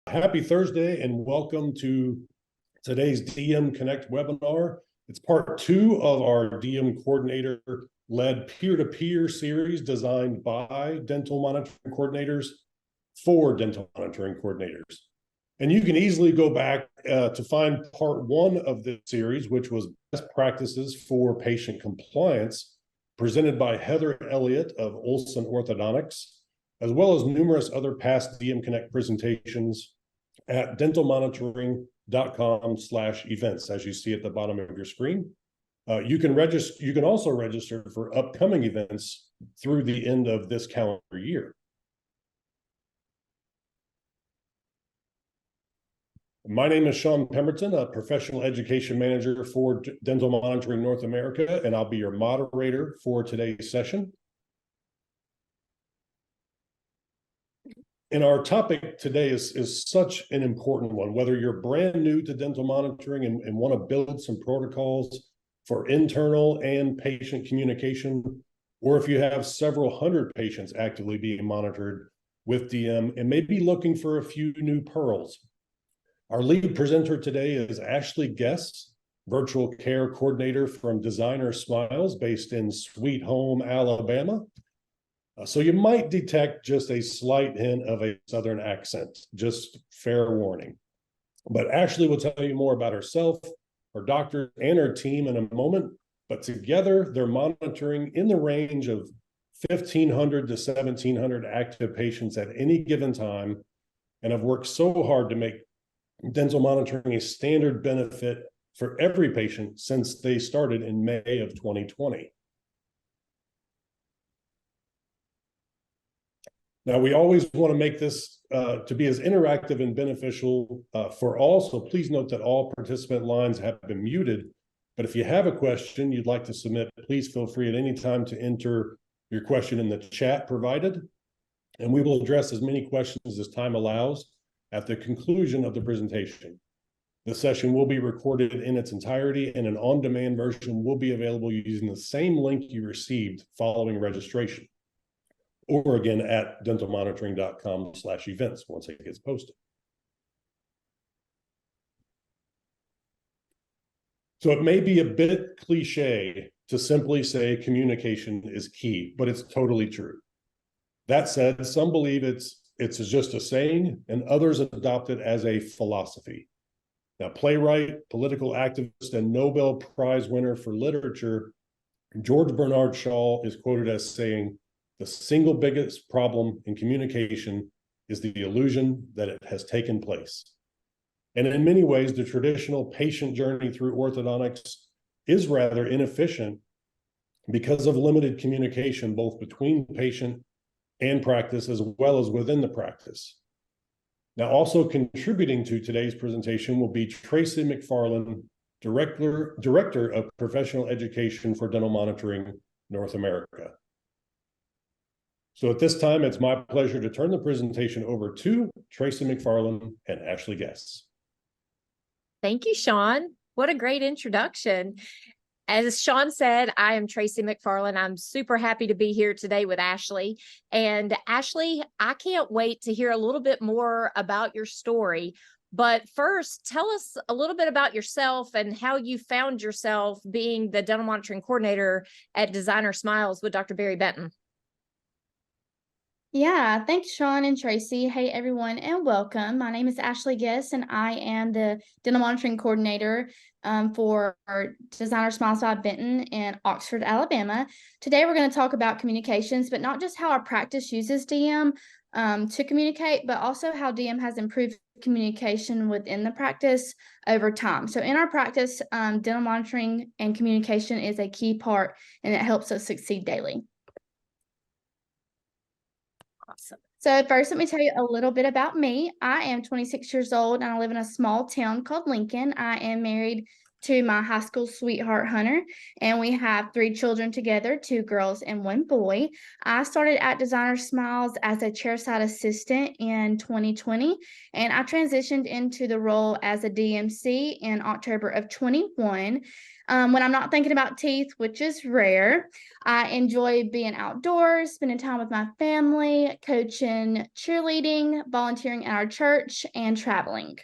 Happy Thursday and welcome to today's DM Connect webinar. It's part 2 of our DM Coordinator led peer-to-peer series designed by dental monitoring coordinators for dental monitoring coordinators. And you can easily go back to find part 1 of this series, which was best practices for patient compliance, presented by Heather Elliott of Olson Orthodontics, as well as numerous other past DM Connect presentations at DentalMonitoring.com/events, as you see at the bottom of your screen. You can also register for upcoming events through the end of this calendar year. My name is Sean Pemberton, a professional education manager for Dental Monitoring North America, and I'll be your moderator for today's session. And our topic today is such an important one, whether you're brand new to dental monitoring and want to build some protocols for internal and patient communication, or if you have several hundred patients actively being monitored with DM and may be looking for a few new pearls. Our lead presenter today is Ashleigh Guess, virtual care coordinator from Designer Smiles based in Sweet Home, Alabama. So you might detect just a slight hint of a Southern accent, just fair warning. But Ashleigh will tell you more about herself, her doctor, and her team in a moment. But together, they're monitoring in the range of 1,500 to 1,700 active patients at any given time, and have worked so hard to make dental monitoring a standard benefit for every patient since they started in May of 2020. Now, we always want to make this to be as interactive and beneficial for all, so please note that all participant lines have been muted. But if you have a question you'd like to submit, please feel free at any time to enter your question in the chat provided, and we will address as many questions as time allows at the conclusion of the presentation. The session will be recorded in its entirety, and an on-demand version will be available using the same link you received following registration, or again at DentalMonitoring.com/events once it gets posted. So it may be a bit cliche to simply say communication is key, but it's totally true. That said, some believe it's just a saying, and others adopt it as a philosophy. Now, playwright, political activist, and Nobel Prize winner for literature, George Bernard Shaw is quoted as saying, "The single biggest problem in communication is the illusion that it has taken place." And in many ways, the traditional patient journey through orthodontics is rather inefficient because of limited communication, both between patient and practice, as well as within the practice. Now, also contributing to today's presentation will be Tracy McFarland, Director of Professional Education for Dental Monitoring North America. So at this time, it's my pleasure to turn the presentation over to Tracy McFarland and Ashleigh Guess. Thank you, Sean. What a great introduction. As Sean said, I am Tracy McFarland. I'm super happy to be here today with Ashleigh. And Ashleigh, I can't wait to hear a little bit more about your story. But first, tell us a little bit about yourself and how you found yourself being the dental monitoring coordinator at Designer Smiles with Dr. Barry Benton. Yeah, thanks, Sean and Tracy. Hey, everyone, and welcome. My name is Ashleigh Guess, and I am the dental monitoring coordinator for Designer Smiles by Benton in Oxford, Alabama. Today, we're going to talk about communications, but not just how our practice uses DM to communicate, but also how DM has improved communication within the practice over time. So in our practice, dental monitoring and communication is a key part, and it helps us succeed daily. Awesome. So first, let me tell you a little bit about me. I am 26 years old, and I live in a small town called Lincoln. I am married to my high school sweetheart, Hunter, and we have 3 children together, 2 girls and 1 boy. I started at Designer Smiles as a chairside assistant in 2020, and I transitioned into the role as a DMC in October of 21. When I'm not thinking about teeth, which is rare, I enjoy being outdoors, spending time with my family, coaching cheerleading, volunteering at our church, and traveling.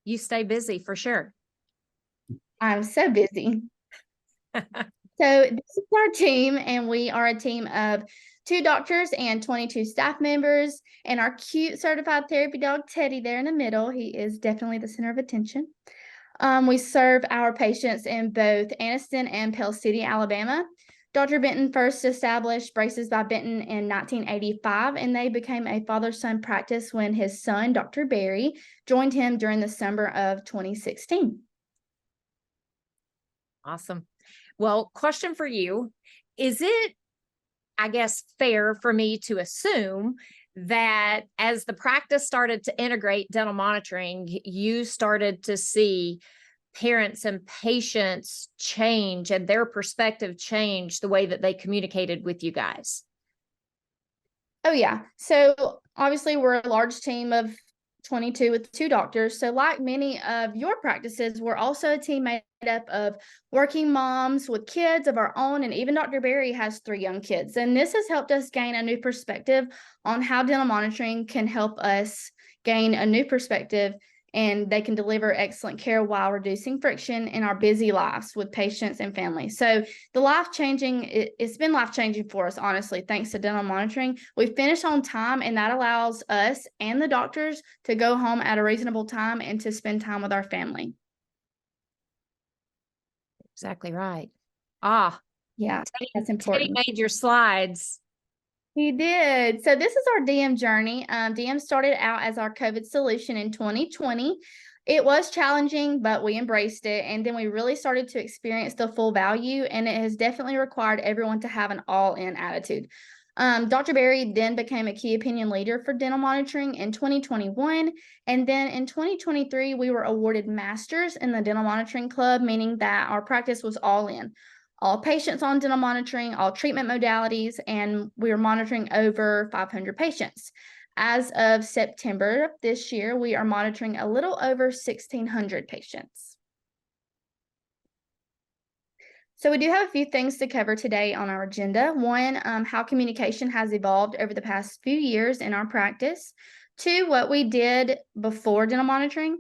You stay busy for sure. I'm so busy. So this is our team, and we are a team of 2 doctors and 22 staff members, and our cute certified therapy dog, Teddy, there in the middle. He is definitely the center of attention. We serve our patients in both Anniston and Pell City, Alabama. Dr. Benton first established Braces by Benton in 1985, and they became a father-son practice when his son, Dr. Barry, joined him during the summer of 2016. Awesome. Well, question for you. Is it, I guess, fair for me to assume that as the practice started to integrate dental monitoring, you started to see parents and patients change and their perspective change the way that they communicated with you guys? Oh, yeah. So obviously we're a large team of 22 with 2 doctors. So like many of your practices, we're also a team made up of working moms with kids of our own. And even Dr. Barry has 3 young kids. And this has helped us gain a new perspective on how dental monitoring can help us gain a new perspective, and they can deliver excellent care while reducing friction in our busy lives with patients and families. So it's been life-changing for us, honestly, thanks to dental monitoring. We finish on time, and that allows us and the doctors to go home at a reasonable time and to spend time with our family. Exactly right. Yeah, that's Teddy important. made your slides. He did. So this is our DM journey. DM started out as our COVID solution in 2020. It was challenging, but we embraced it. And then we really started to experience the full value, and it has definitely required everyone to have an all-in attitude. Dr. Barry then became a key opinion leader for dental monitoring in 2021. And then in 2023, we were awarded masters in the dental monitoring club, meaning that our practice was all in. All patients on dental monitoring, all treatment modalities, and we are monitoring over 500 patients. As of September this year, we are monitoring a little over 1,600 patients. So we do have a few things to cover today on our agenda. 1, how communication has evolved over the past few years in our practice. 2, what we did before dental monitoring.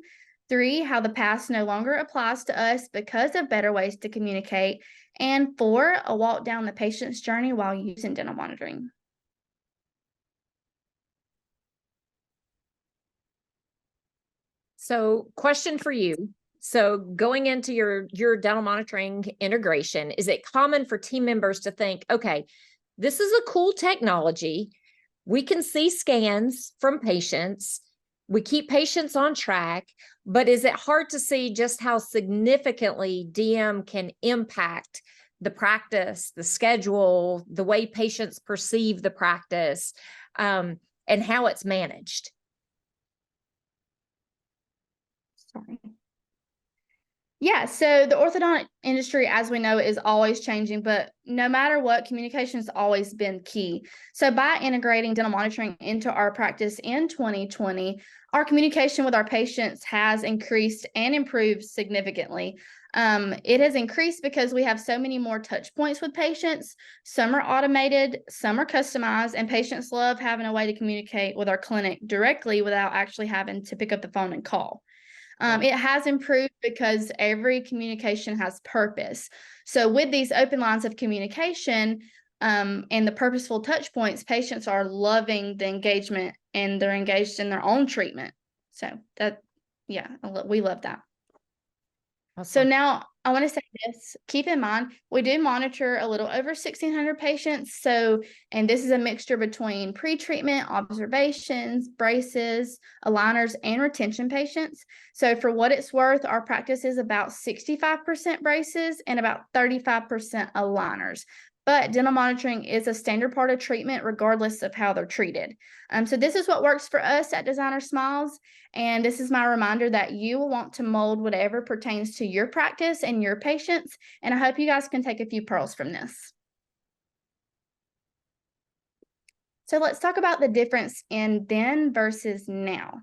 3, how the past no longer applies to us because of better ways to communicate. And 4, a walk down the patient's journey while using dental monitoring. So, question for you. So, going into your dental monitoring integration, is it common for team members to think, okay, this is a cool technology. We can see scans from patients. We keep patients on track, but is it hard to see just how significantly DM can impact the practice, the schedule, the way patients perceive the practice, and how it's managed? Sorry. Yeah, so the orthodontic industry, as we know, is always changing, but no matter what, communication has always been key. So by integrating dental monitoring into our practice in 2020, our communication with our patients has increased and improved significantly. It has increased because we have so many more touch points with patients. Some are automated, some are customized, and patients love having a way to communicate with our clinic directly without actually having to pick up the phone and call. It has improved because every communication has purpose. So with these open lines of communication and the purposeful touch points, patients are loving the engagement, and they're engaged in their own treatment. So we love that. Awesome. So now I want to say this, keep in mind, we do monitor a little over 1,600 patients. And this is a mixture between pre-treatment, observations, braces, aligners, and retention patients. So for what it's worth, our practice is about 65% braces and about 35% aligners. But dental monitoring is a standard part of treatment regardless of how they're treated. So this is what works for us at Designer Smiles. And this is my reminder that you will want to mold whatever pertains to your practice and your patients. And I hope you guys can take a few pearls from this. So let's talk about the difference in then versus now.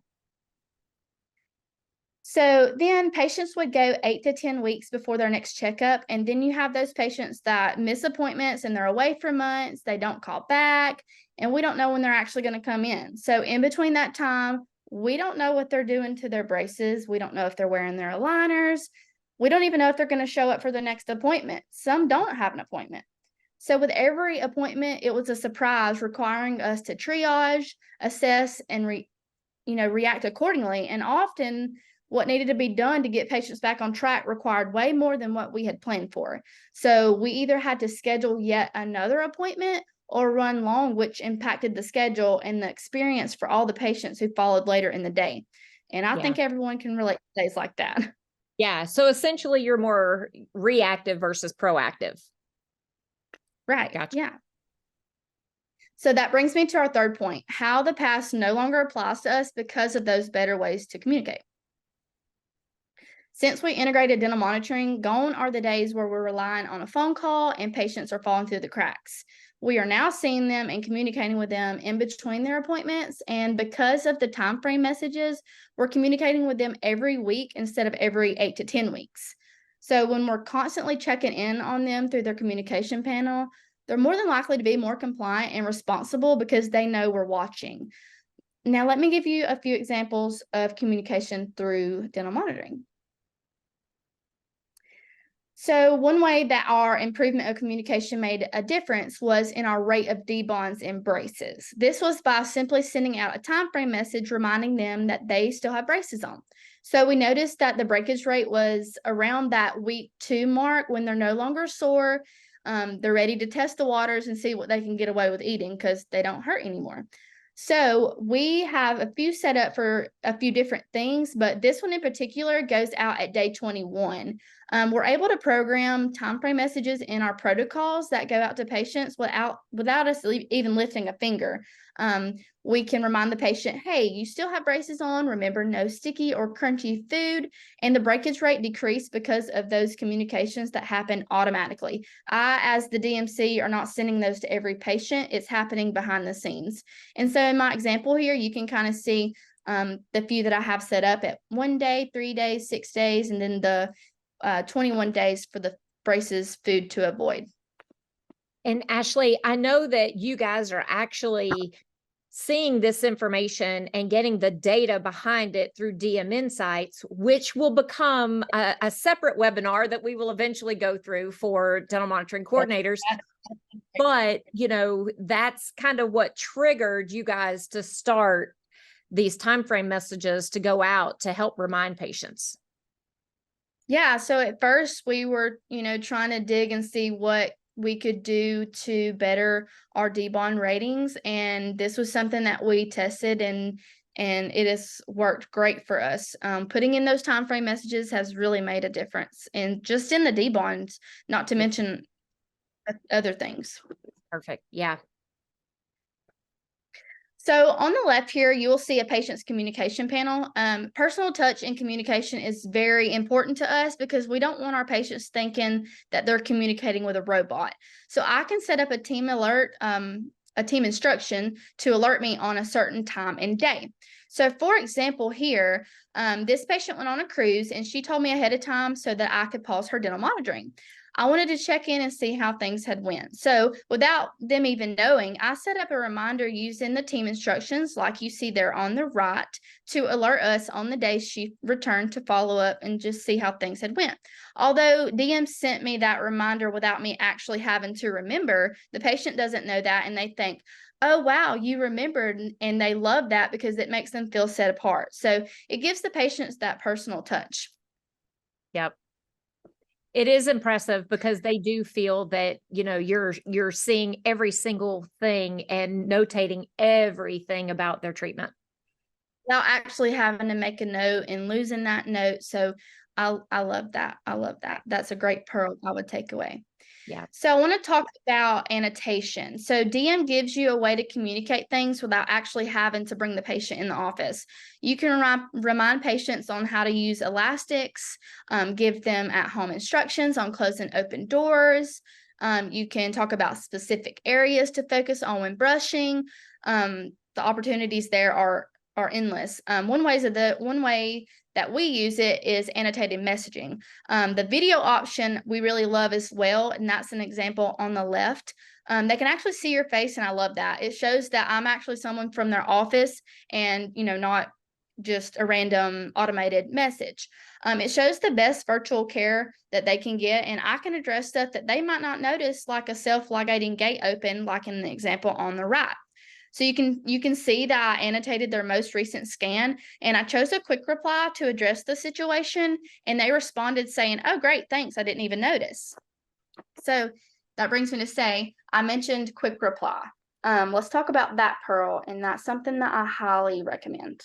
So then patients would go 8 to 10 weeks before their next checkup. And then you have those patients that miss appointments and they're away for months. They don't call back, and we don't know when they're actually going to come in. So in between that time, we don't know what they're doing to their braces. We don't know if they're wearing their aligners. We don't even know if they're going to show up for the next appointment. Some don't have an appointment. So with every appointment, it was a surprise, requiring us to triage, assess, and react accordingly. And often what needed to be done to get patients back on track required way more than what we had planned for. So we either had to schedule yet another appointment or run long, which impacted the schedule and the experience for all the patients who followed later in the day. And I think everyone can relate to days like that. Yeah. So essentially you're more reactive versus proactive. Right. Gotcha. Yeah. So that brings me to our third point, how the past no longer applies to us because of those better ways to communicate. Since we integrated dental monitoring, gone are the days where we're relying on a phone call and patients are falling through the cracks. We are now seeing them and communicating with them in between their appointments. And because of the time frame messages, we're communicating with them every week instead of every 8 to 10 weeks. So when we're constantly checking in on them through their communication panel, they're more than likely to be more compliant and responsible because they know we're watching. Now, let me give you a few examples of communication through dental monitoring. So one way that our improvement of communication made a difference was in our rate of debonds and braces. This was by simply sending out a time frame message reminding them that they still have braces on. So we noticed that the breakage rate was around that week 2 mark when they're no longer sore. They're ready to test the waters and see what they can get away with eating because they don't hurt anymore. So we have a few set up for a few different things, but this one in particular goes out at day 21. We're able to program time frame messages in our protocols that go out to patients without us even lifting a finger. We can remind the patient, hey, you still have braces on. Remember, no sticky or crunchy food. And the breakage rate decreased because of those communications that happen automatically. I, as the DMC, are not sending those to every patient. It's happening behind the scenes. And so in my example here, you can kind of see the few that I have set up at 1 day, 3 days, 6 days, and then the 21 days for the braces food to avoid. And Ashleigh, I know that you guys are actually seeing this information and getting the data behind it through DM Insights, which will become a separate webinar that we will eventually go through for dental monitoring coordinators. But, that's kind of what triggered you guys to start these timeframe messages to go out to help remind patients. Yeah, so at first we were, trying to dig and see what we could do to better our debond ratings, and this was something that we tested and it has worked great for us. Putting in those time frame messages has really made a difference, and just in the debonds, not to mention other things. Perfect. Yeah. So on the left here, you will see a patient's communication panel. Personal touch and communication is very important to us because we don't want our patients thinking that they're communicating with a robot. So I can set up a team alert, a team instruction to alert me on a certain time and day. So for example here, this patient went on a cruise and she told me ahead of time so that I could pause her dental monitoring. I wanted to check in and see how things had went. So without them even knowing, I set up a reminder using the team instructions like you see there on the right to alert us on the day she returned to follow up and just see how things had went. Although DM sent me that reminder without me actually having to remember, the patient doesn't know that and they think, oh, wow, you remembered, and they love that because it makes them feel set apart. So it gives the patients that personal touch. Yep. It is impressive because they do feel that, you're seeing every single thing and notating everything about their treatment. Without actually having to make a note and losing that note. So I love that. I love that. That's a great pearl I would take away. Yeah. So I want to talk about annotation. So DM gives you a way to communicate things without actually having to bring the patient in the office. You can remind patients on how to use elastics, give them at-home instructions on close and open doors. You can talk about specific areas to focus on when brushing. The opportunities there are are endless. One way that we use it is annotated messaging. The video option we really love as well, and that's an example on the left. They can actually see your face, and I love that. It shows that I'm actually someone from their office and, not just a random automated message. It shows the best virtual care that they can get, and I can address stuff that they might not notice, like a self-ligating gate open, like in the example on the right. So you can see that I annotated their most recent scan, and I chose a quick reply to address the situation, and they responded saying, "Oh, great, thanks, I didn't even notice." So that brings me to say, I mentioned quick reply. Let's talk about that, Pearl, and that's something that I highly recommend.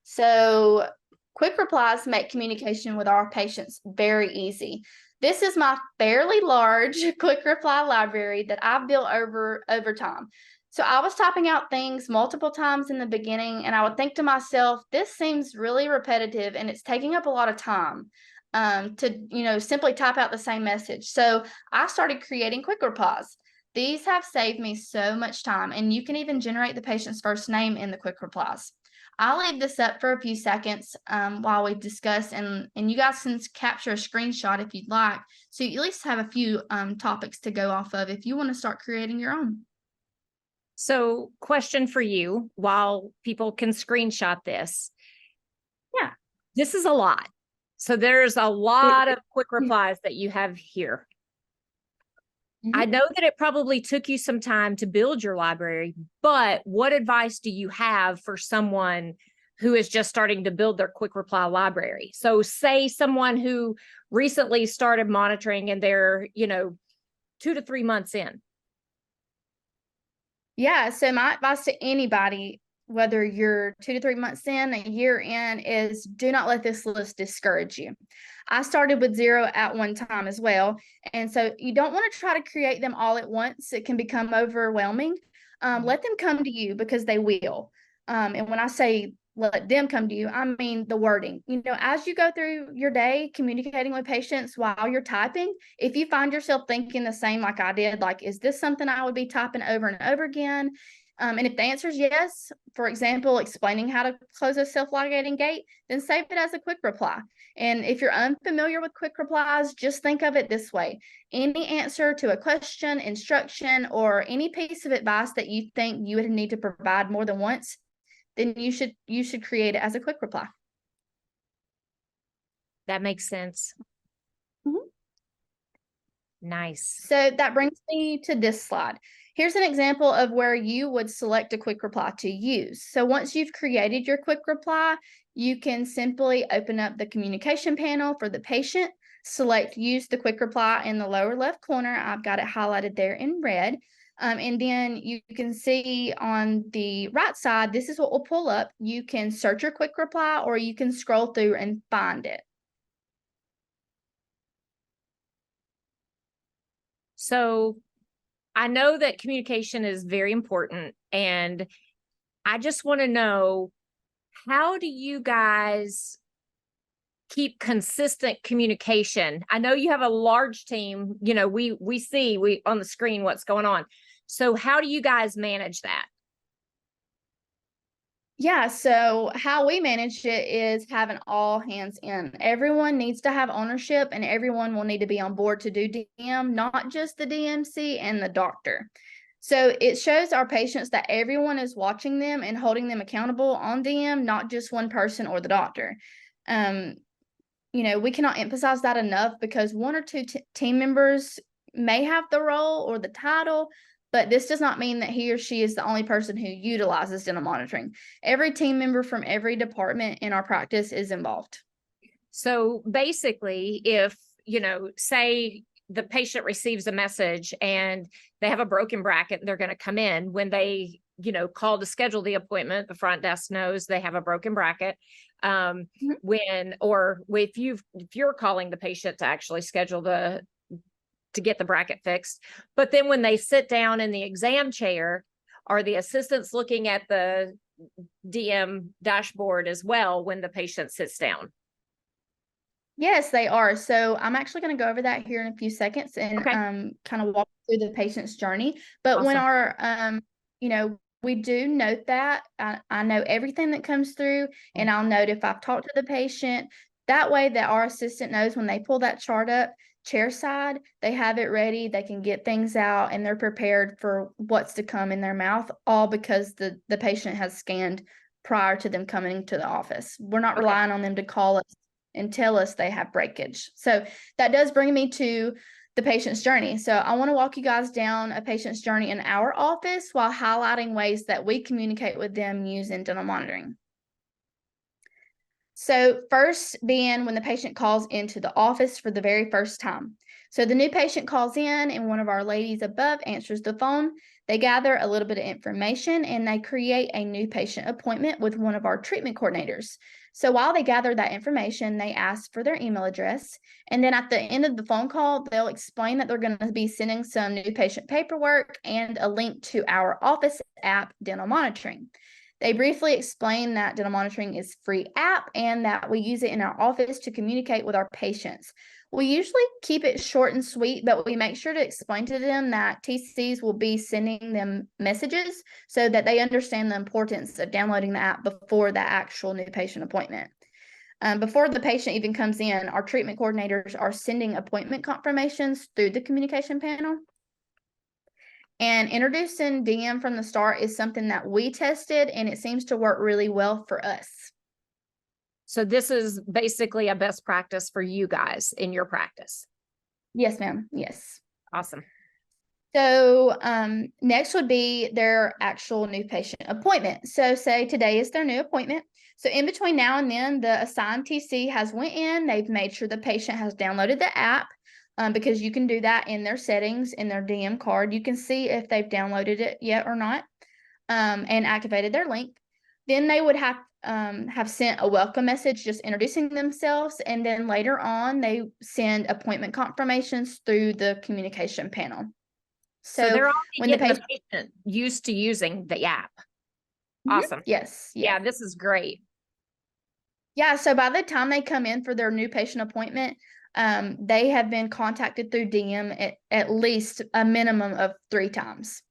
So quick replies make communication with our patients very easy. This is my fairly large quick reply library that I've built over time. So I was typing out things multiple times in the beginning, and I would think to myself, this seems really repetitive and it's taking up a lot of time to simply type out the same message. So I started creating quick replies. These have saved me so much time, and you can even generate the patient's first name in the quick replies. I'll leave this up for a few seconds while we discuss, and you guys can capture a screenshot if you'd like, so you at least have a few topics to go off of if you want to start creating your own. So, question for you, while people can screenshot this. Yeah. This is a lot. So there's a lot of quick replies that you have here. I know that it probably took you some time to build your library, but what advice do you have for someone who is just starting to build their quick reply library? So say someone who recently started monitoring and they're, 2 to 3 months in. Yeah, so my advice to anybody, whether you're 2 to 3 months in, a year in, is do not let this list discourage you. I started with 0 at one time as well. And so you don't want to try to create them all at once. It can become overwhelming. Let them come to you, because they will. And when I say let them come to you, I mean the wording. As you go through your day communicating with patients while you're typing, if you find yourself thinking the same like I did, like, is this something I would be typing over and over again? And if the answer is yes, for example, explaining how to close a self-ligating gate, then save it as a quick reply. And if you're unfamiliar with quick replies, just think of it this way. Any answer to a question, instruction, or any piece of advice that you think you would need to provide more than once, then you should create it as a quick reply. That makes sense. Nice. So that brings me to this slide. Here's an example of where you would select a quick reply to use. So once you've created your quick reply, you can simply open up the communication panel for the patient, select use the quick reply in the lower left corner. I've got it highlighted there in red. And then you can see on the right side, this is what will pull up. You can search your quick reply, or you can scroll through and find it. So I know that communication is very important, and I just want to know, how do you guys keep consistent communication? I know you have a large team, we see on the screen what's going on. So how do you guys manage that? Yeah, so how we manage it is having all hands in. Everyone needs to have ownership, and everyone will need to be on board to do DM, not just the DMC and the doctor. So it shows our patients that everyone is watching them and holding them accountable on DM, not just one person or the doctor. We cannot emphasize that enough, because one or two team members may have the role or the title, but this does not mean that he or she is the only person who utilizes dental monitoring. Every team member from every department in our practice is involved. So basically, if, say the patient receives a message and they have a broken bracket, they're going to come in. When they, call to schedule the appointment, the front desk knows they have a broken bracket. If you're calling the patient to actually schedule to get the bracket fixed, but then when they sit down in the exam chair, are the assistants looking at the DM dashboard as well when the patient sits down? Yes, they are. So I'm actually going to go over that here in a few seconds and Okay. kind of walk through the patient's journey. But Awesome. when our We do note that. I know everything that comes through, and I'll note if I've talked to the patient. That way that our assistant knows when they pull that chart up, chair side, they have it ready, they can get things out, and they're prepared for what's to come in their mouth, all because the patient has scanned prior to them coming to the office. We're not relying on them to call us and tell us they have breakage. So that does bring me to the patient's journey. So I want to walk you guys down a patient's journey in our office while highlighting ways that we communicate with them using dental monitoring. So first being when the patient calls into the office for the very first time. So the new patient calls in and one of our ladies above answers the phone. They gather a little bit of information and they create a new patient appointment with one of our treatment coordinators. So while they gather that information, they ask for their email address. And then at the end of the phone call, they'll explain that they're going to be sending some new patient paperwork and a link to our office app, Dental Monitoring. They briefly explain that dental monitoring is a free app and that we use it in our office to communicate with our patients. We usually keep it short and sweet, but we make sure to explain to them that TCs will be sending them messages so that they understand the importance of downloading the app before the actual new patient appointment. Before the patient even comes in, our treatment coordinators are sending appointment confirmations through the communication panel. And introducing DM from the start is something that we tested, and it seems to work really well for us. So this is basically a best practice for you guys in your practice. Yes, ma'am. Yes. Awesome. So next would be their actual new patient appointment. So say today is their new appointment. So in between now and then, the assigned TC has went in, they've made sure the patient has downloaded the app. Because you can do that in their settings, in their DM card. You can see if they've downloaded it yet or not, and activated their link. Then they would have sent a welcome message just introducing themselves, and then later on they send appointment confirmations through the communication panel. So they're already when getting the patient used to using the app. Awesome. Yes. Yeah, this is great. Yeah, so by the time they come in for their new patient appointment, they have been contacted through DM at least a minimum of 3 times.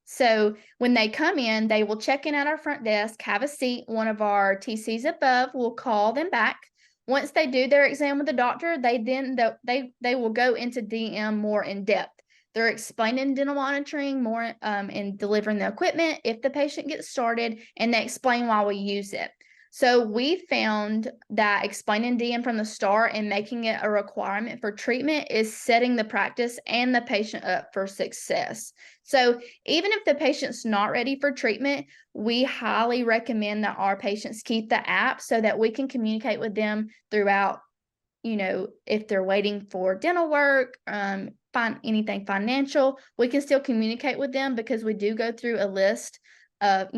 So when they come in, they will check in at our front desk, have a seat. One of our TCs above will call them back. Once they do their exam with the doctor, they will go into DM more in depth. They're explaining dental monitoring more and delivering the equipment if the patient gets started, and they explain why we use it. So we found that explaining DM from the start and making it a requirement for treatment is setting the practice and the patient up for success. So even if the patient's not ready for treatment, we highly recommend that our patients keep the app so that we can communicate with them throughout, if they're waiting for dental work, anything financial, we can still communicate with them because we do go through a list of,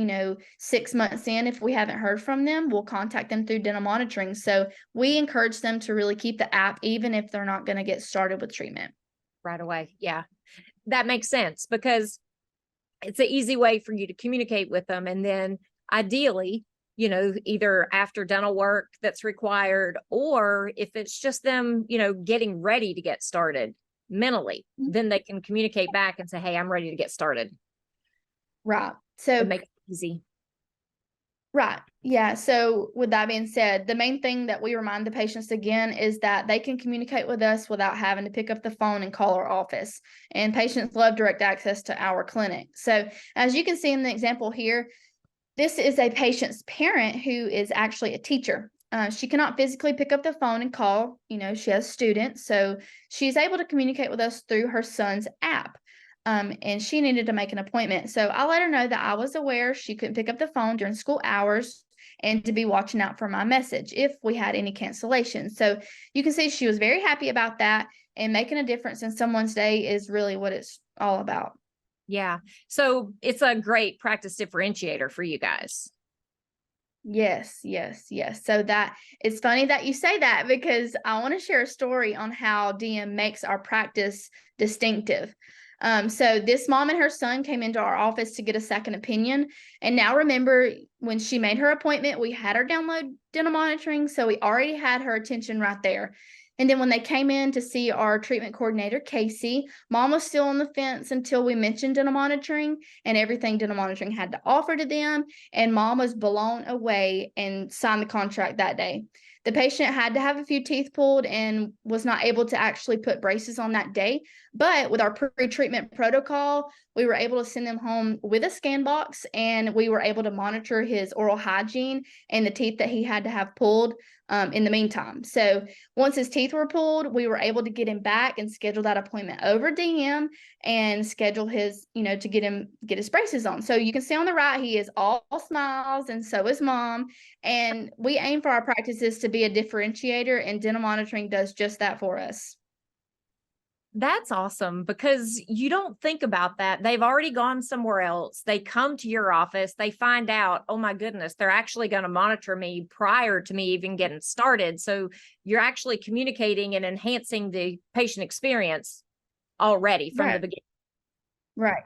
6 months in, if we haven't heard from them, we'll contact them through dental monitoring. So we encourage them to really keep the app, even if they're not going to get started with treatment right away. Yeah, that makes sense because it's an easy way for you to communicate with them. And then ideally, either after dental work that's required, or if it's just them, getting ready to get started mentally, then they can communicate back and say, hey, I'm ready to get started. Right. So make it easy. Right. Yeah. So with that being said, the main thing that we remind the patients again is that they can communicate with us without having to pick up the phone and call our office. And patients love direct access to our clinic. So as you can see in the example here, this is a patient's parent who is actually a teacher. She cannot physically pick up the phone and call. She has students. So she's able to communicate with us through her son's app. And she needed to make an appointment. So I let her know that I was aware she couldn't pick up the phone during school hours and to be watching out for my message if we had any cancellations. So you can see she was very happy about that, and making a difference in someone's day is really what it's all about. Yeah. So it's a great practice differentiator for you guys. Yes. So that it's funny that you say that because I want to share a story on how DM makes our practice distinctive. So this mom and her son came into our office to get a second opinion. And now remember, when she made her appointment, we had her download dental monitoring. So we already had her attention right there. And then when they came in to see our treatment coordinator, Casey, mom was still on the fence until we mentioned dental monitoring and everything dental monitoring had to offer to them. And mom was blown away and signed the contract that day. The patient had to have a few teeth pulled and was not able to actually put braces on that day. But with our pre-treatment protocol, we were able to send them home with a scan box, and we were able to monitor his oral hygiene and the teeth that he had to have pulled in the meantime. So once his teeth were pulled, we were able to get him back and schedule that appointment over DM and schedule his, to get his braces on. So you can see on the right, he is all smiles, and so is mom. And we aim for our practices to be a differentiator, and dental monitoring does just that for us. That's awesome, because you don't think about that. They've already gone somewhere else. They come to your office, they find out, oh my goodness, they're actually going to monitor me prior to me even getting started. So you're actually communicating and enhancing the patient experience already from the beginning. Right.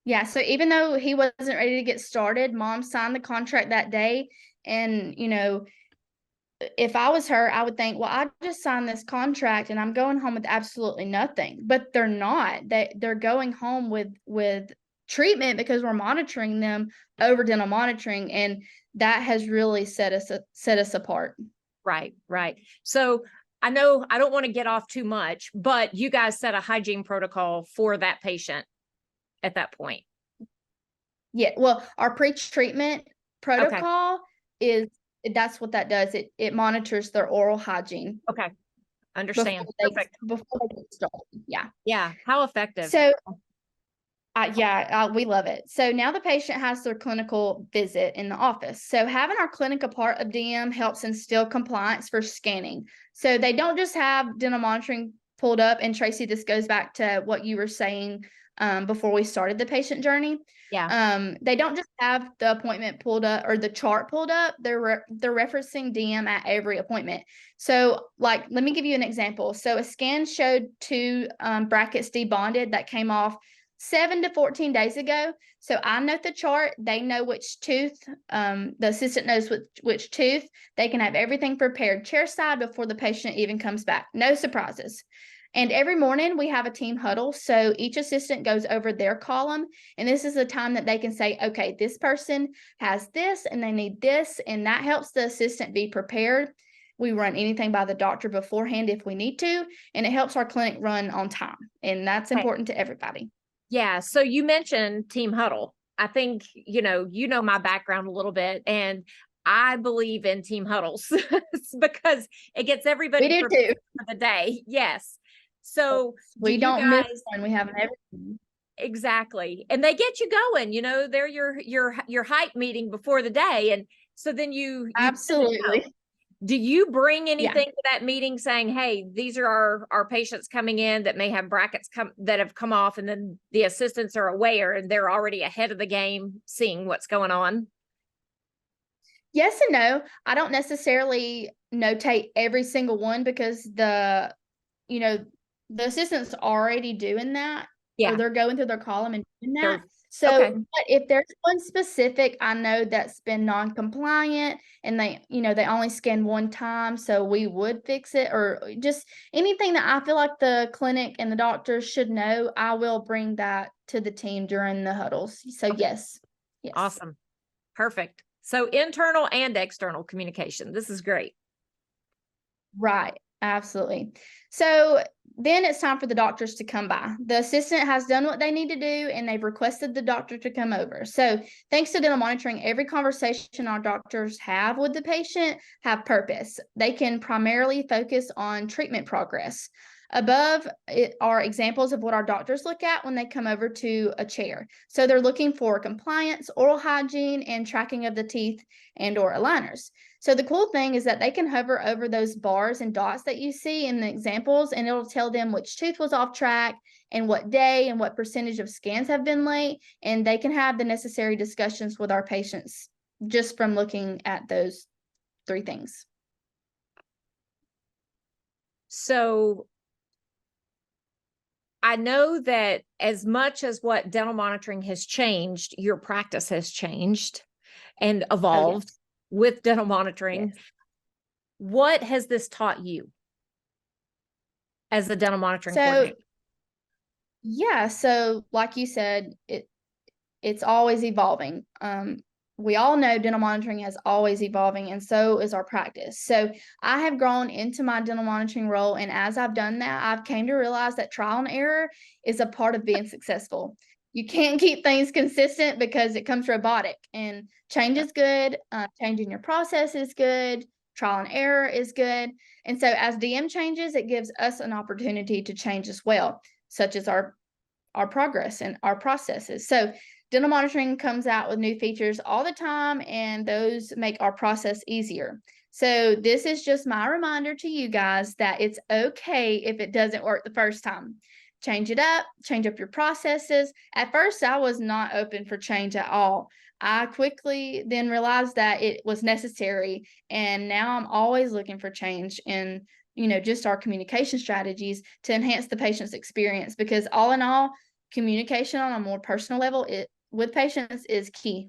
Yeah. So even though he wasn't ready to get started, mom signed the contract that day. And, if I was her, I would think, well, I just signed this contract and I'm going home with absolutely nothing. But they're not. They're going home with treatment because we're monitoring them over dental monitoring, and that has really set us apart. Right, right. So I know I don't want to get off too much, but you guys set a hygiene protocol for that patient at that point. Yeah. Well, our pre-treatment protocol that's what that does. It monitors their oral hygiene. Okay. Understand. Before they get started. Yeah. Yeah. How effective. So we love it. So now the patient has their clinical visit in the office. So having our clinic a part of DM helps instill compliance for scanning. So they don't just have dental monitoring pulled up. And Tracy, this goes back to what you were saying before we started the patient journey. Yeah. They don't just have the appointment pulled up or the chart pulled up. They're referencing DM at every appointment. So let me give you an example. So a scan showed 2 brackets debonded that came off 7 to 14 days ago. So I note the chart. They know which tooth. The assistant knows which tooth. They can have everything prepared chairside before the patient even comes back. No surprises. And every morning we have a team huddle. So each assistant goes over their column. And this is the time that they can say, okay, this person has this and they need this. And that helps the assistant be prepared. We run anything by the doctor beforehand if we need to. And it helps our clinic run on time. And that's important to everybody. Yeah. So you mentioned team huddle. I think, my background a little bit, and I believe in team huddles because it gets everybody we do too. for the day. Yes. So we don't miss one. We have everything. Exactly. And they get you going, they're your hype meeting before the day. And so then you absolutely. Do you bring anything to that meeting saying, hey, these are our patients coming in that may have brackets that have come off, and then the assistants are aware and they're already ahead of the game seeing what's going on? Yes and no. I don't necessarily notate every single one because the assistant's already doing that. Yeah. Or they're going through their column and doing that. Okay. But if there's one specific I know that's been non-compliant and they only scan one time, so we would fix it, or just anything that I feel like the clinic and the doctors should know, I will bring that to the team during the huddles. So yes. Awesome. Perfect. So internal and external communication. This is great. Right. Absolutely. So then it's time for the doctors to come by. The assistant has done what they need to do, and they've requested the doctor to come over. So thanks to dental monitoring, every conversation our doctors have with the patient have purpose. They can primarily focus on treatment progress. Above are examples of what our doctors look at when they come over to a chair. So they're looking for compliance, oral hygiene, and tracking of the teeth and or aligners. So the cool thing is that they can hover over those bars and dots that you see in the examples, and it'll tell them which tooth was off track and what day and what percentage of scans have been late. And they can have the necessary discussions with our patients just from looking at those 3 things. So I know that as much as what dental monitoring has changed, your practice has changed and evolved with dental monitoring. What has this taught you? as the dental monitoring So, coordinator? yeah, so like you said, it's always evolving. We all know dental monitoring has always evolving, and so is our practice. So I have grown into my dental monitoring role, and as I've done that, I've came to realize that trial and error is a part of being successful. You can't keep things consistent because it comes robotic, and change is good. Changing your process is good. Trial and error is good. And so as DM changes, it gives us an opportunity to change as well, such as our progress and our processes. So dental monitoring comes out with new features all the time, and those make our process easier. So this is just my reminder to you guys that it's okay if it doesn't work the first time. Change it up, change up your processes. At first, I was not open for change at all. I quickly then realized that it was necessary, and now I'm always looking for change in, just our communication strategies to enhance the patient's experience, because all in all, communication on a more personal level with patients is key.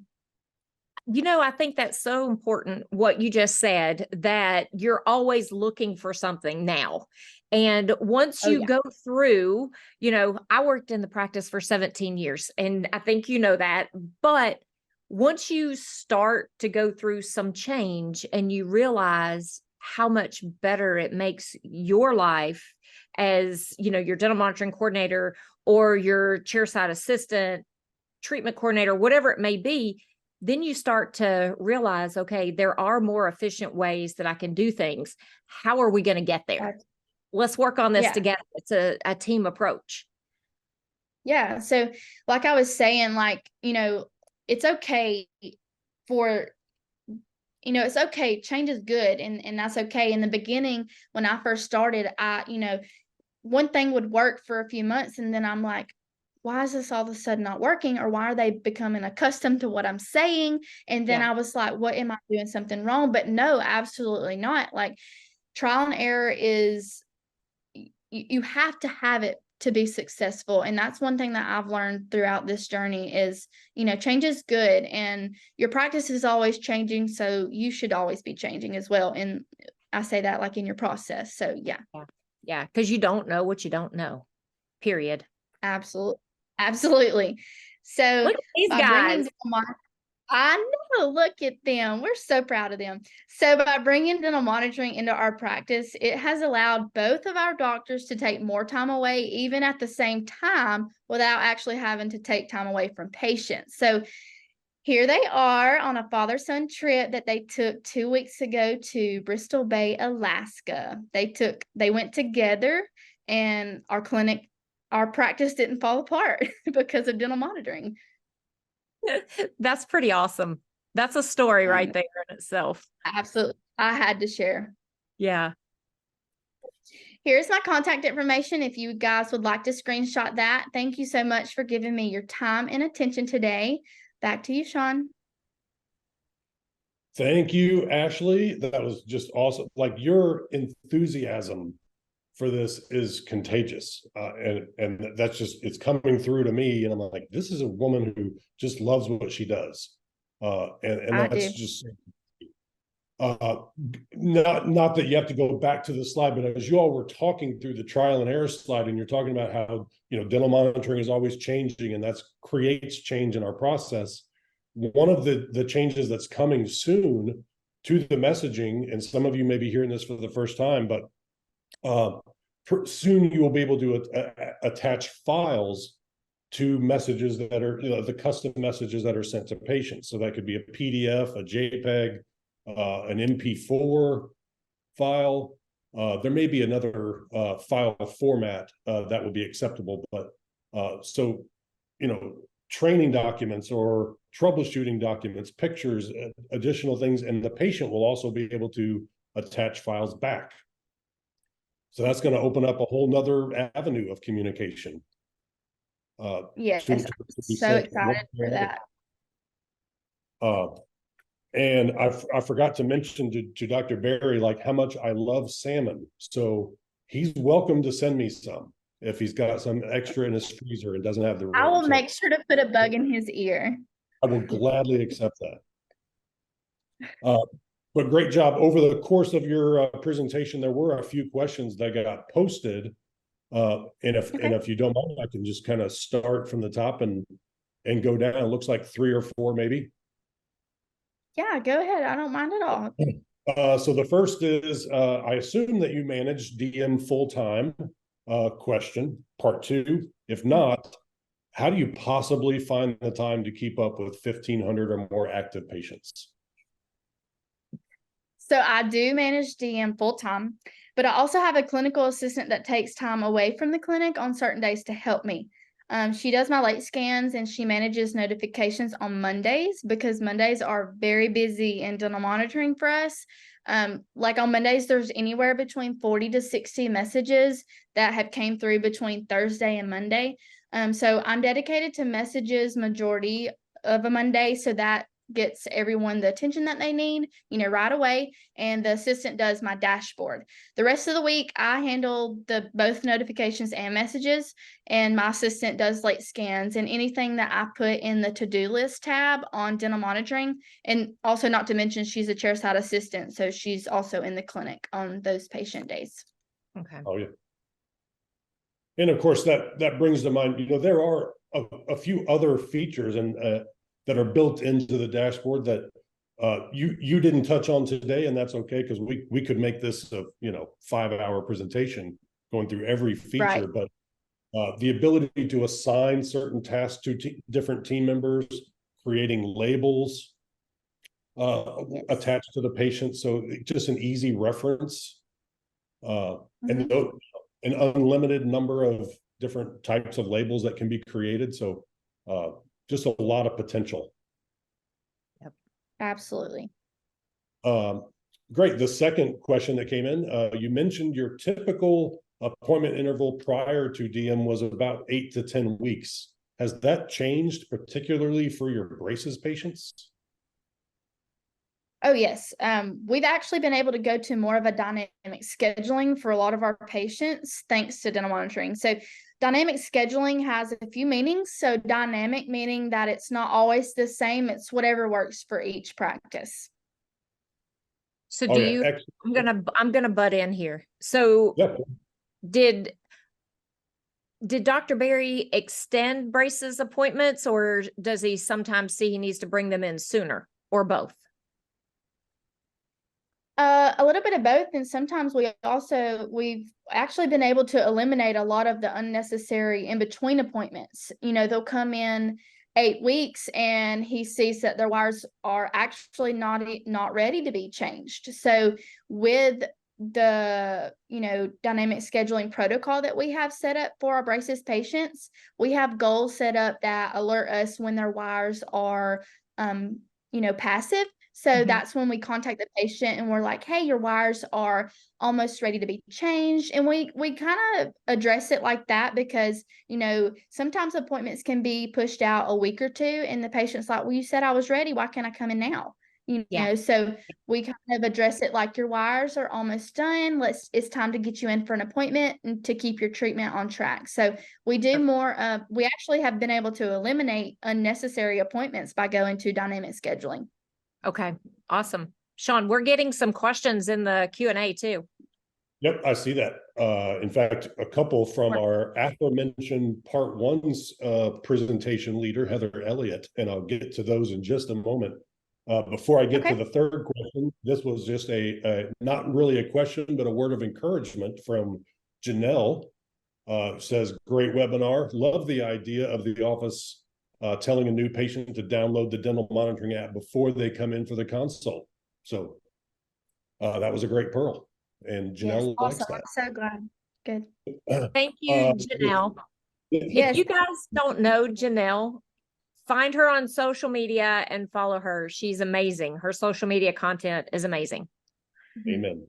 I think that's so important what you just said, that you're always looking for something now. And once you go through, I worked in the practice for 17 years, and I think you know that. But once you start to go through some change and you realize how much better it makes your life as, your dental monitoring coordinator or your chairside assistant, treatment coordinator, whatever it may be, then you start to realize, okay, there are more efficient ways that I can do things. How are we going to get there? Let's work on this together. It's a team approach. Yeah. So like I was saying, it's okay for, it's okay. Change is good. And that's okay. In the beginning, when I first started, one thing would work for a few months, and then I'm like, why is this all of a sudden not working? Or why are they becoming accustomed to what I'm saying? And then I was like, what, am I doing something wrong? But no, absolutely not. Like, trial and error is, you have to have it to be successful. And that's one thing that I've learned throughout this journey is, change is good, and your practice is always changing. So you should always be changing as well. And I say that like in your process. So yeah. Yeah. Because you don't know what you don't know, period. Absolutely. So look at these by guys. I know, look at them. We're so proud of them. So by bringing dental monitoring into our practice, it has allowed both of our doctors to take more time away, even at the same time, without actually having to take time away from patients. So here they are on a father-son trip that they took 2 weeks ago to Bristol Bay, Alaska. They went together, and our practice didn't fall apart because of dental monitoring. That's pretty awesome. That's a story right there in itself. Absolutely. I had to share. Yeah. Here's my contact information if you guys would like to screenshot that. Thank you so much for giving me your time and attention today. Back to you, Sean. Thank you, Ashleigh. That was just awesome. Like, your enthusiasm for this is contagious. And that's just, it's coming through to me. And I'm like, this is a woman who just loves what she does. And that's just, not that you have to go back to the slide, but as you all were talking through the trial and error slide, and you're talking about how, dental monitoring is always changing, and that creates change in our process. One of the changes that's coming soon to the messaging, and some of you may be hearing this for the first time, but soon you will be able to attach files to messages that are, the custom messages that are sent to patients. So that could be a PDF, a JPEG, an MP4 file. There may be another file format that would be acceptable, but so, training documents or troubleshooting documents, pictures, additional things, and the patient will also be able to attach files back. So that's going to open up a whole nother avenue of communication. Yes, I'm so excited for that. And I forgot to mention to Dr. Barry, like, how much I love salmon. So he's welcome to send me some if he's got some extra in his freezer and doesn't have the room. I will make sure to put a bug in his ear. I will gladly accept that. But great job. Over the course of your presentation, there were a few questions that got posted And if you don't mind, I can just kind of start from the top and go down. It looks like 3 or 4 maybe. Yeah, go ahead. I don't mind at all. So the first is, I assume that you manage DM full-time. Question, part 2. If not, how do you possibly find the time to keep up with 1,500 or more active patients? So I do manage DM full time, but I also have a clinical assistant that takes time away from the clinic on certain days to help me. She does my late scans and she manages notifications on Mondays because Mondays are very busy in dental monitoring for us. Like on Mondays, there's anywhere between 40 to 60 messages that have came through between Thursday and Monday. So I'm dedicated to messages majority of a Monday, so that gets everyone the attention that they need, right away. And the assistant does my dashboard. The rest of the week, I handle both notifications and messages, and my assistant does late scans and anything that I put in the to-do list tab on dental monitoring. And also, not to mention, she's a chairside assistant, so she's also in the clinic on those patient days. Okay. Oh, yeah. And of course, that brings to mind, there are a few other features and that are built into the dashboard that you didn't touch on today, and that's okay, because we could make this a 5-hour presentation going through every feature. Right. But the ability to assign certain tasks to different team members, creating labels Yes. attached to the patient, so just an easy reference, and an unlimited number of different types of labels that can be created. So just a lot of potential. Yep. Absolutely. Great. The second question that came in, you mentioned your typical appointment interval prior to DM was about 8 to 10 weeks. Has that changed, particularly for your braces patients? Oh, yes. We've actually been able to go to more of a dynamic scheduling for a lot of our patients, thanks to dental monitoring. So dynamic scheduling has a few meanings. So dynamic meaning that it's not always the same. It's whatever works for each practice. So Oh, do yeah. you, Excellent. I'm gonna butt in here. So Yeah. did Dr. Berry extend braces appointments, or does he sometimes see he needs to bring them in sooner, or both? A little bit of both, and sometimes we've actually been able to eliminate a lot of the unnecessary in between appointments. They'll come in 8 weeks and he sees that their wires are actually not ready to be changed. So with the dynamic scheduling protocol that we have set up for our braces patients, we have goals set up that alert us when their wires are passive. So that's when we contact the patient and we're like, hey, your wires are almost ready to be changed. And we kind of address it like that because, sometimes appointments can be pushed out a week or two and the patient's like, well, you said I was ready. Why can't I come in now? So we kind of address it like your wires are almost done. It's time to get you in for an appointment and to keep your treatment on track. So we do more. We actually have been able to eliminate unnecessary appointments by going to dynamic scheduling. Okay, awesome. Sean, we're getting some questions in the Q&A too. Yep, I see that. In fact, a couple from our aforementioned part 1's presentation leader, Heather Elliott, and I'll get to those in just a moment. Before I get to the third question, this was just not really a question, but a word of encouragement from Janelle. Says, great webinar. Love the idea of the office telling a new patient to download the dental monitoring app before they come in for the consult. So that was a great pearl, and Janelle likes that. I'm so glad. Good. Thank you, Janelle. If you guys don't know Janelle, find her on social media and follow her. She's amazing. Her social media content is amazing. Amen.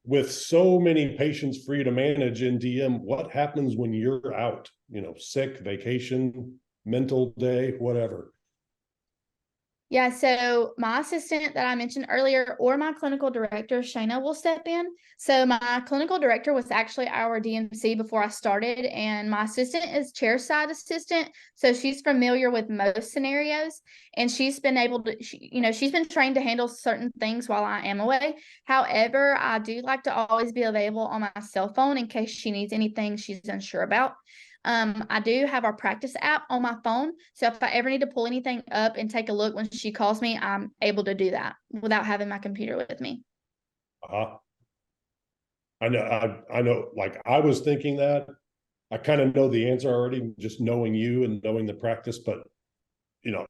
With so many patients free to manage in DM, what happens when you're out? Sick, vacation, mental day, whatever. Yeah, so my assistant that I mentioned earlier or my clinical director, Shayna, will step in. So my clinical director was actually our DMC before I started, and my assistant is chairside assistant. So she's familiar with most scenarios, and she's been able to, she's been trained to handle certain things while I am away. However, I do like to always be available on my cell phone in case she needs anything she's unsure about. I do have our practice app on my phone. So if I ever need to pull anything up and take a look when she calls me, I'm able to do that without having my computer with me. Uh-huh. I know, like I was thinking that. I kind of know the answer already, just knowing you and knowing the practice, but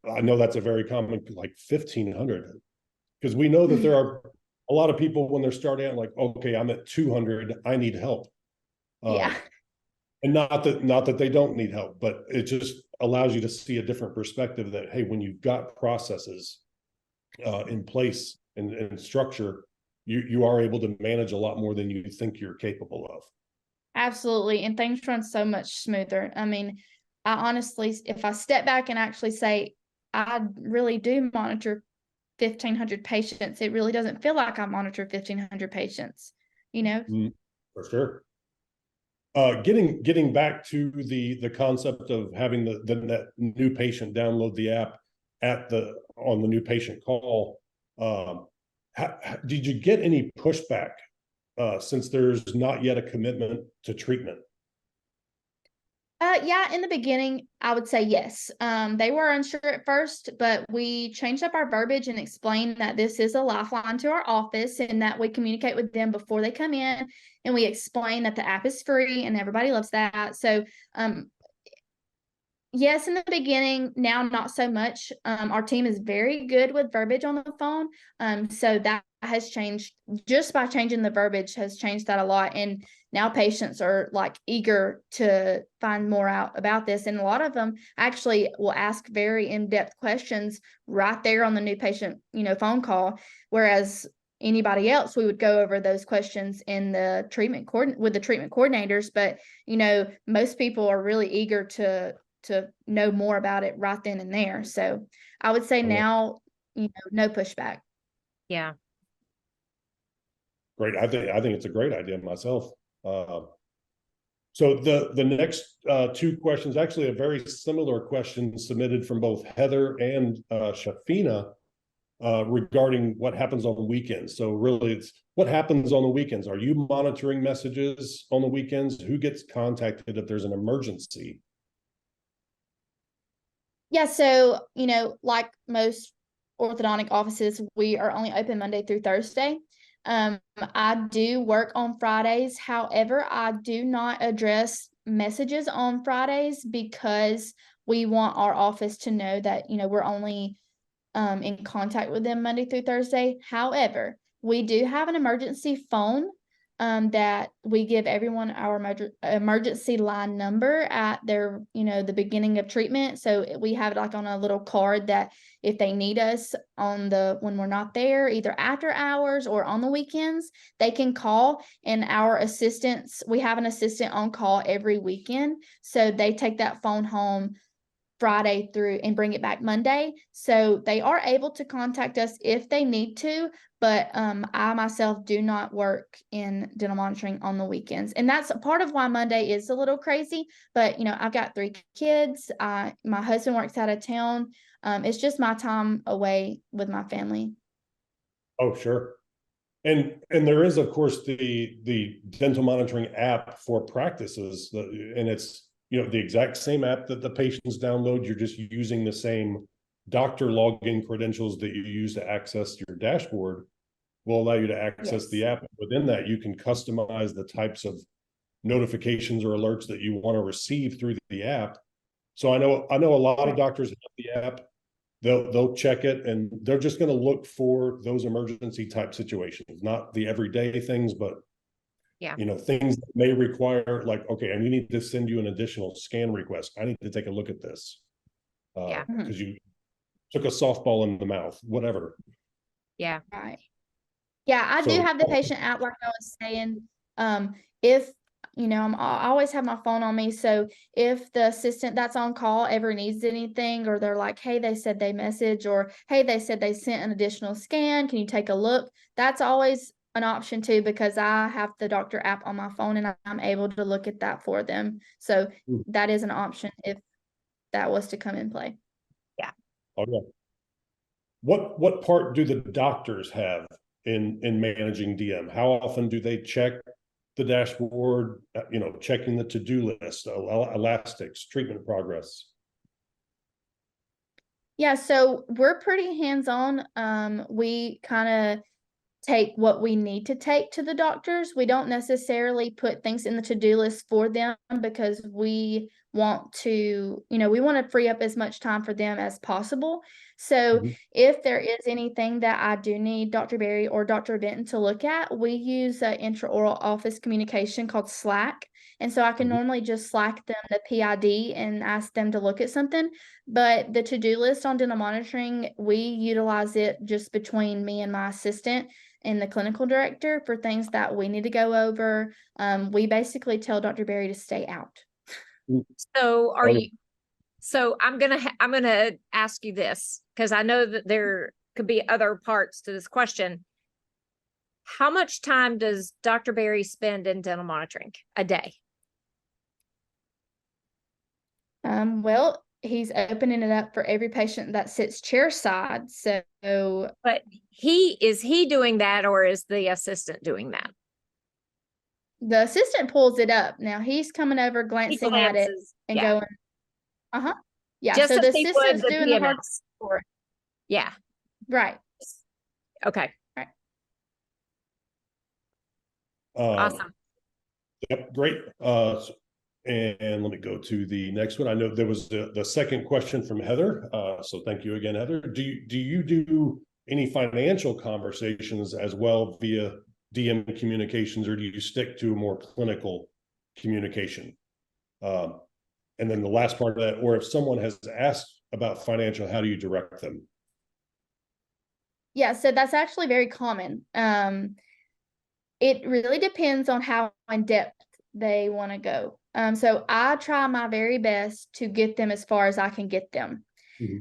I know that's a very common, like 1,500, because we know that there are a lot of people when they're starting out, like, okay, I'm at 200, I need help. Yeah. And not that they don't need help, but it just allows you to see a different perspective that, hey, when you've got processes in place and structure, you are able to manage a lot more than you think you're capable of. Absolutely. And things run so much smoother. I mean, I honestly, if I step back and actually say, I really do monitor 1,500 patients, it really doesn't feel like I monitor 1,500 patients, For sure. Getting back to the concept of having the new patient download the app on the new patient call. Did you get any pushback since there's not yet a commitment to treatment? Yeah, in the beginning, I would say yes. They were unsure at first, but we changed up our verbiage and explained that this is a lifeline to our office and that we communicate with them before they come in. And we explain that the app is free and everybody loves that. So, yes, in the beginning, now not so much. Our team is very good with verbiage on the phone. So that has changed just by changing the verbiage has changed that a lot. And now patients are like eager to find more out about this. And a lot of them actually will ask very in-depth questions right there on the new patient, phone call. Whereas anybody else, we would go over those questions in the with the treatment coordinators. But, most people are really eager to know more about it right then and there. So I would say now, no pushback. Yeah. Great. I think it's a great idea myself. So the next two questions, actually a very similar question submitted from both Heather and Shafina regarding what happens on the weekends. So really it's what happens on the weekends. Are you monitoring messages on the weekends? Who gets contacted if there's an emergency? Yeah, so, like most orthodontic offices, we are only open Monday through Thursday. I do work on Fridays. However, I do not address messages on Fridays because we want our office to know that, we're only in contact with them Monday through Thursday. However, we do have an emergency phone that we give everyone our emergency line number at their, the beginning of treatment. So we have it like on a little card that if they need us when we're not there, either after hours or on the weekends, they can call. And our assistants, we have an assistant on call every weekend. So they take that phone home Friday through and bring it back Monday. So they are able to contact us if they need to, but I myself do not work in dental monitoring on the weekends. And that's a part of why Monday is a little crazy, but I've got 3 kids. My husband works out of town. It's just my time away with my family. Oh, sure. And there is, of course, the dental monitoring app for practices, and it's the exact same app that the patients download. You're just using the same doctor login credentials that you use to access your dashboard will allow you to access the app. Within that, you can customize the types of notifications or alerts that you want to receive through the app. So I know a lot of doctors have the app. They'll check it and they're just going to look for those emergency type situations, not the everyday things, but things that may require, like, okay, I need to send you an additional scan request. I need to take a look at this. Because you took a softball in the mouth, whatever. Yeah. Right. Yeah, I do have the patient app, like I was saying. If I always have my phone on me. So if the assistant that's on call ever needs anything, or they're like, hey, they said they message, or hey, they said they sent an additional scan, can you take a look? That's always an option too, because I have the doctor app on my phone and I'm able to look at that for them. So that is an option if that was to come in play. Yeah. Oh, yeah. What part do the doctors have in managing DM? How often do they check the dashboard, checking the to-do list, elastics, treatment progress? Yeah, so we're pretty hands-on. We kind of take what we need to take to the doctors. We don't necessarily put things in the to-do list for them, because we want to, we want to free up as much time for them as possible. So if there is anything that I do need Dr. Berry or Dr. Benton to look at, we use an intraoral office communication called Slack. And so I can normally just Slack them the PID and ask them to look at something. But the to-do list on dental monitoring, we utilize it just between me and my assistant and the clinical director for things that we need to go over. We basically tell Dr. Berry to stay out. So I'm gonna ask you this, because I know that there could be other parts to this question. How much time does Dr. Berry spend in dental monitoring a day? Well, he's opening it up for every patient that sits chair side. So, but is he doing that, or is the assistant doing that? The assistant pulls it up. Now he's coming over, glancing at it and going, yeah. Just so the as he would assistant's the doing the hard PMS. work. Yeah. Right. Okay. Right. Awesome. Yep, great. And let me go to the next one. I know there was the second question from Heather. So thank you again, Heather. Do you do any financial conversations as well via DM communications, or do you stick to a more clinical communication? And then the last part of that, or if someone has asked about financial, how do you direct them? Yeah, so that's actually very common. It really depends on how in depth they want to go. So I try my very best to get them as far as I can get them.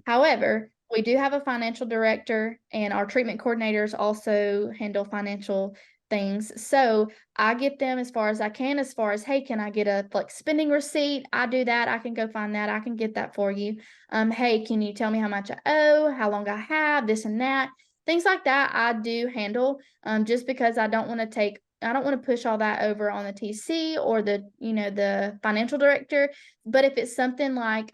However, we do have a financial director, and our treatment coordinators also handle financial things. So I get them as far as I can, as far as, hey, can I get a spending receipt? I do that. I can go find that. I can get that for you. Hey, can you tell me how much I owe, how long I have, this and that? Things like that I do handle, just because I don't want to push all that over on the TC or the financial director. But if it's something like,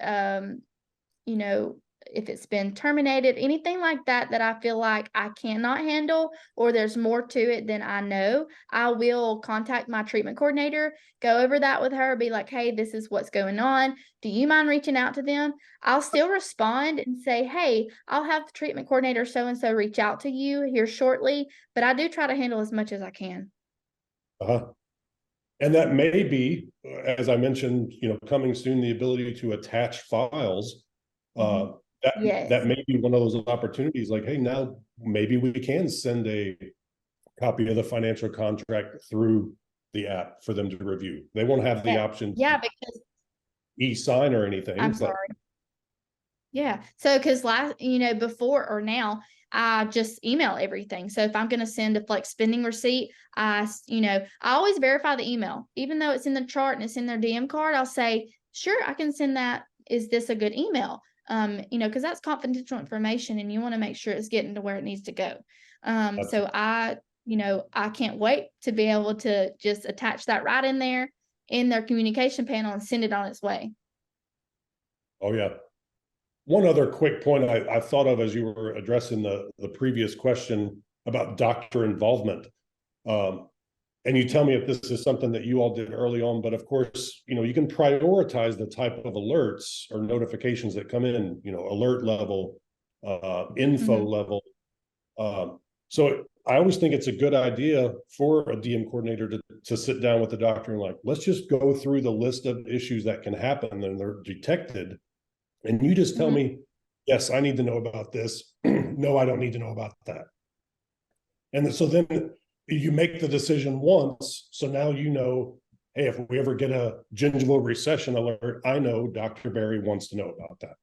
if it's been terminated, anything like that, that I feel like I cannot handle, or there's more to it than I know, I will contact my treatment coordinator, go over that with her, be like, hey, this is what's going on. Do you mind reaching out to them? I'll still respond and say, hey, I'll have the treatment coordinator so-and-so reach out to you here shortly, but I do try to handle as much as I can. And that may be, as I mentioned, coming soon, the ability to attach files. That may be one of those opportunities, like, hey, now maybe we can send a copy of the financial contract through the app for them to review. They won't have the option because e-sign or anything. I'm sorry. Yeah. So, because before or now, I just email everything. So if I'm going to send a spending receipt, I always verify the email, even though it's in the chart and it's in their DM card. I'll say, sure, I can send that. Is this a good email? Because that's confidential information, and you want to make sure it's getting to where it needs to go. So I can't wait to be able to just attach that right in there in their communication panel and send it on its way. Oh yeah. One other quick point I thought of as you were addressing the previous question about doctor involvement. And you tell me if this is something that you all did early on, but of course, you can prioritize the type of alerts or notifications that come in, alert level, info level. So I always think it's a good idea for a DM coordinator to sit down with the doctor and let's just go through the list of issues that can happen and they're detected. And you just tell me, yes, I need to know about this. No, I don't need to know about that. And so then you make the decision once. So now hey, if we ever get a gingival recession alert, I know Dr. Barry wants to know about that.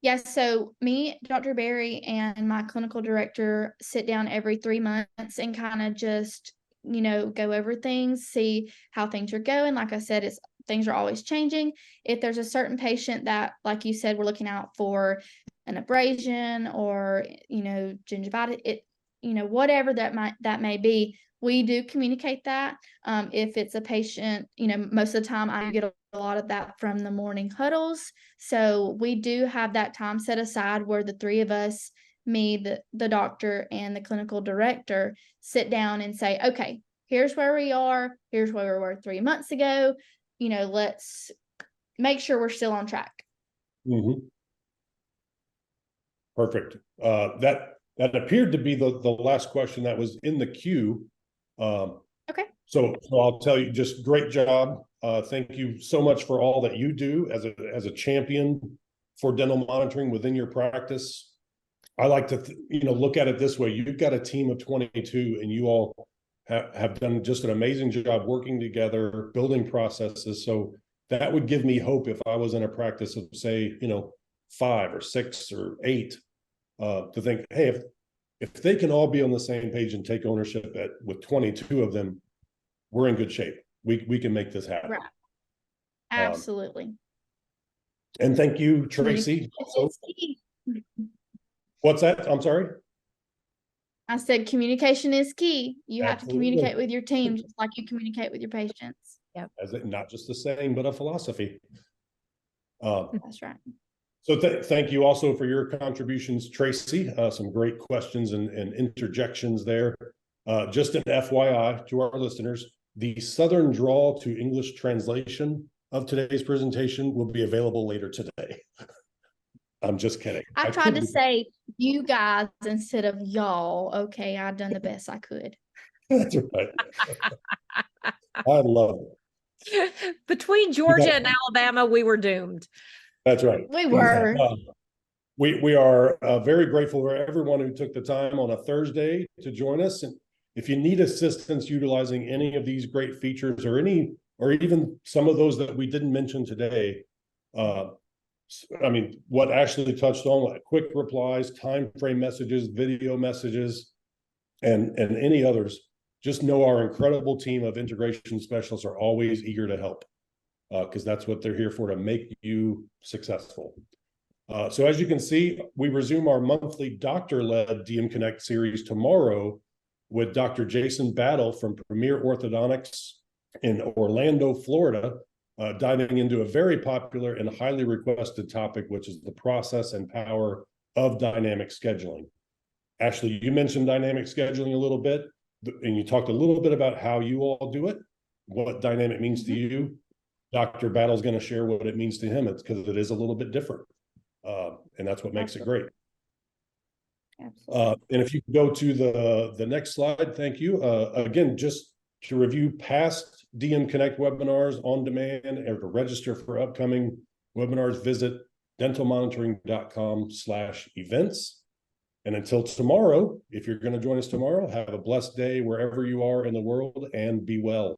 Yeah, so me, Dr. Barry, and my clinical director sit down every 3 months and kind of just, go over things, see how things are going. Like I said, things are always changing. If there's a certain patient that, like you said, we're looking out for an abrasion or, gingivitis, whatever that may be, we do communicate that. If it's a patient, most of the time I get a lot of that from the morning huddles. So we do have that time set aside where the three of us, me, the doctor, and the clinical director, sit down and say, okay, here's where we are. Here's where we were 3 months ago. Let's make sure we're still on track. Mm-hmm. Perfect. That appeared to be the last question that was in the queue. Okay. So I'll tell you, just great job. Thank you so much for all that you do as a champion for dental monitoring within your practice. I like to look at it this way. You've got a team of 22 and you all have done just an amazing job working together, building processes. So that would give me hope if I was in a practice of, say, 5 or 6 or 8, to think, hey, if they can all be on the same page and take ownership with 22 of them, we're in good shape. We can make this happen. Right. Absolutely. And thank you, Tracy. What's that? I'm sorry. I said communication is key. You have to Absolutely. communicate with your team just like you communicate with your patients. Yep. As not just a saying, but a philosophy. That's right. So thank you also for your contributions, Tracy. Some great questions and interjections there. Just an FYI to our listeners, the Southern drawl to English translation of today's presentation will be available later today. I'm just kidding. I tried to say you guys instead of y'all. Okay, I've done the best I could. That's right. I love it. Between Georgia and Alabama, we were doomed. That's right. We were. We are very grateful for everyone who took the time on a Thursday to join us. And if you need assistance utilizing any of these great features or even some of those that we didn't mention today, what Ashleigh touched on, like quick replies, time frame messages, video messages, and any others, just know our incredible team of integration specialists are always eager to help, because that's what they're here for, to make you successful. So as you can see, we resume our monthly doctor-led DM Connect series tomorrow with Dr. Jason Battle from Premier Orthodontics in Orlando, Florida, diving into a very popular and highly requested topic, which is the process and power of dynamic scheduling. Ashleigh, you mentioned dynamic scheduling a little bit, and you talked a little bit about how you all do it, what dynamic means to you. Dr. Battle's going to share what it means to him. It's because it is a little bit different. And that's what makes it great. Absolutely. And if you go to the next slide, thank you. Again, just to review past DM Connect webinars on demand and to register for upcoming webinars, visit dentalmonitoring.com/events. And until tomorrow, if you're going to join us tomorrow, have a blessed day wherever you are in the world and be well.